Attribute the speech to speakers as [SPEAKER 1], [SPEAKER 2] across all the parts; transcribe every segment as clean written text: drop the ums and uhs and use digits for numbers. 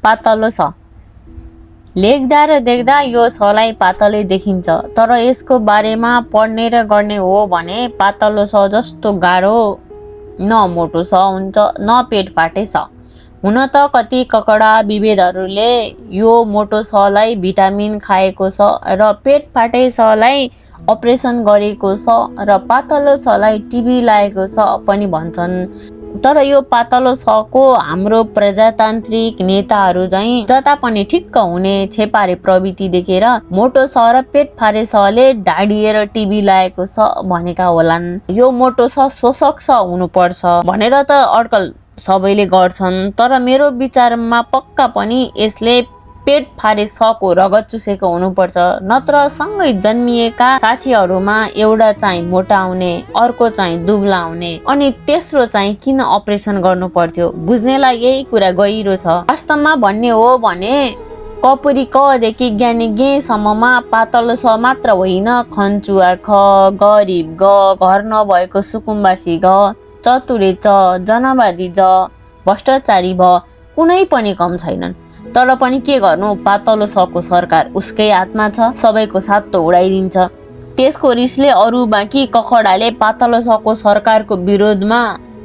[SPEAKER 1] पातलो छ। लेख्दा र देख्दा यो छलाई पातलै देखिन्छ, तर यसको बारेमा पढ्ने र गर्ने हो भने पातलो छ जस्तो गाह्रो न मोटो छ हुन्छ न पेट फाटे छ। हुन त कति ककडा विभेदहरूले यो मोटो छलाई भिटामिन खाएको छ र पेट फाटे छलाई अपरेसन गरेको छ र पातलो छलाई टिबी लागेको छ पनि भन्छन्। तर यो पातलो छको हाम्रो प्रजातान्त्रिक नेताहरू चाहिँ जता पनि ठिक्क हुने छेपारे प्रवृत्ति देखेर मोटो छ र पेट फाटे छले ढाडिएर टिबी लागेको छ भनेका होलान्। यो मोटो छ शोषक छ हुनुपर्छ भनेर त अड्कल सबैले गर्छन्, तर मेरो विचारमा पक्का पनि यसले पेट फाटे छको रगत चुसेको हुनुपर्छ, नत्र सँगै जन्मिएका साथीहरूमा एउटा चाहिँ मोटा हुने, अर्को चाहिँ दुब्ला हुने, अनि तेस्रो चाहिँ किन अपरेसन गर्नु पर्थ्यो? बुझ्नेलाई यही कुरा गहिरो छ। वास्तवमा भन्ने हो भने कपुरी क देखि ज्ञानी गेसम्ममा पातलो छ मात्र होइन, खन्चुवा ख, गरिब ग, घर नभएको सुकुम्बासी ग, चतुरे च, जनवादी ज, भ्रष्टाचारी भ, कुनै पनि कम छैनन्। तर पनि के गर्नु, पातलो छको सरकार उसकै हातमा छ, सबैको सातो उडाइदिन्छ। त्यसको रिसले अरू बाँकी कखडाले पातलो छको सरकारको विरोधमा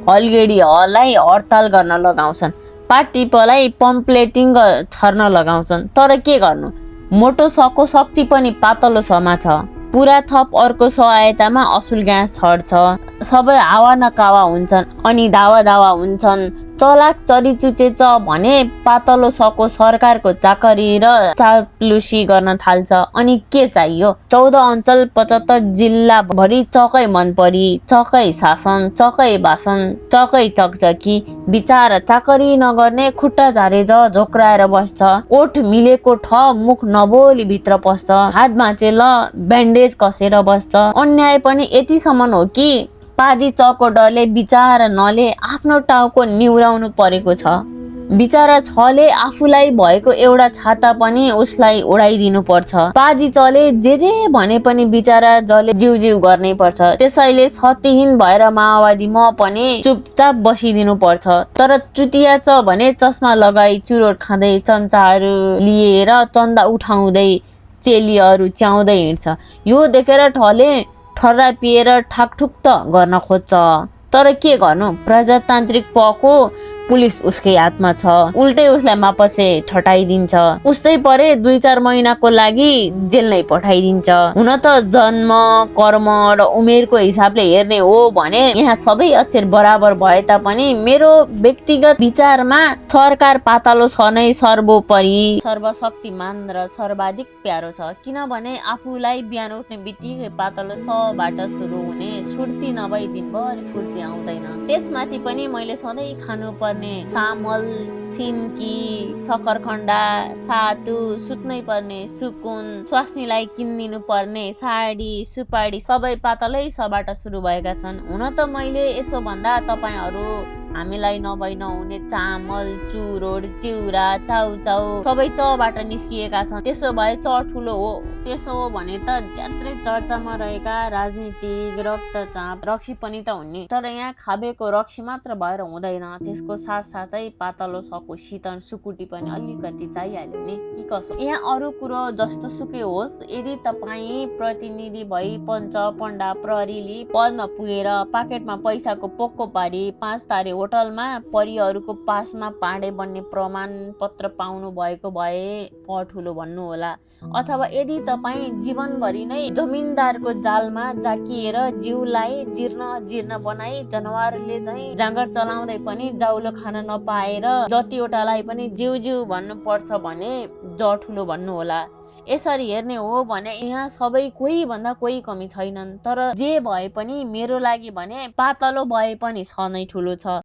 [SPEAKER 1] हलगेडी हलाई हडताल गर्न लगाउँछन्, पार्टीपलाई पम्पलेटिङ छर्न लगाउँछन्। तर के गर्नु, मोटो छको शक्ति पनि पातलो छमा छ। पुरा थप अर्को सहायतामा असुल ग्यास छड्छ, सबै हावा नकावा हुन्छन् अनि दावा दावा हुन्छन्। चलाक चरीचुचे च भने पातलो छको सरकारको चाकरी र चाप्लुसी गर्न थाल्छ। अनि के चाहियो? 14 अञ्चल 75 जिल्ला भरि चकै मनपरी, चकै शासन, चकै भाषण, चकै चकचकी। विचार चाकरी नगर्ने खुट्टा झारे झोक्राएर बस्छ, ओठ मिलेको ठ मुख नबोली भित्र पस्छ, हात भाँचेल ब्यान्डेज कसेर बस्छ। अन्याय पनि यतिसम्म हो कि पाजी चको डरले बिचारा नले आफ्नो टाउको निहुराउनु परेको छ। बिचारा छले आफूलाई भएको एउटा छाता पनि उसलाई उडाइदिनु पर्छ। पाजी चले जे भने पनि बिचारा जले जिउ गर्नै पर्छ। त्यसैले शक्तिहीन भएर माओवादी म पनि चुपचाप बसिदिनु पर्छ। तर चुतिया च भने चस्मा लगाई चुरोट खाँदै चम्चाहरू लिएर चन्दा उठाउँदै चेलीहरू च्याउँदै हिँड्छ। यो देखेर ठले ठर्रा पिएर ठाकठुक त गर्न खोज्छ। तर के गर्नु, प्रजातान्त्रिक पको पुलिस उसकै हातमा छ, उल्टै उसलाई मापसे ठटाइदिन्छ। उस्तै परे 2-4 महिनाको लागि जेल नै पठाइदिन्छ। हुन त जन्म, कर्म र उमेरको हिसाबले हेर्ने हो भने यहाँ सबै अक्षर बराबर भए तापनि मेरो व्यक्तिगत विचारमा सरकार पातलो छ नै सर्वोपरि, सर्वशक्तिमान र सर्वाधिक प्यारो छ। किनभने आफूलाई बिहान उठ्ने बित्तिकै पातलो छबाट सुरु हुने सुर्ती नभई दिनभरि फुर्ती आउँदैन। त्यसमाथि पनि मैले सधैँ खानुपर्ने चामल, सिन्की, सकरखण्डा, सातु, सुत्नै पर्ने सुकुन, स्वास्नीलाई किनिदिनु पर्ने साडी, सुपाडी सबै पातलै छबाट सुरु भएका छन्। हुन त मैले यसो भन्दा तपाईहरू हामीलाई नभई नहुने चामल, चुरोट, चिउरा, चाउचाउ सबै चबाट निस्किएका छन्। त्यसो भए च ठुलो हो। त्यसो हो भने त ज्यात्रै चर्चामा रहेका राजनीतिक रक्तचाप रक्सी पनि त हुने। तर यहाँ खाबेको रक्सी मात्र भएर हुँदैन, त्यसको साथसाथै पातलो छको शीतन सुकुटी पनि अलिकति चाहिहाल्यो नि कि कसो। यहाँ अरू कुरो जस्तो सुकै होस्, यदि तपाईँ प्रतिनिधि भई पञ्च पण्डा प्रहरीले पदमा पुगेर पाकेटमा पैसाको पोक्को पारी 5 तारे होटलमा परिहरूको पासमा पाँडे बन्ने प्रमाण पत्र पाउनु भएको भए प ठुलो भन्नु होला। अथवा यदि तपाईँ जीवनभरि नै जमिनदारको जालमा जाकिएर जिउलाई जीर्ण बनाई जनावरले चाहिँ जाँगर चलाउँदै पनि जाउलो खान नपाएर जतिवटालाई पनि जिउ भन्नु पर्छ भने ज ठुलो भन्नु होला। यसरी हेर्ने हो भने यहाँ सबै कोही भन्दा कोही कमी छैनन्। तर जे भए पनि मेरो लागि भने पातलो भए पनि छ नै ठुलो छ।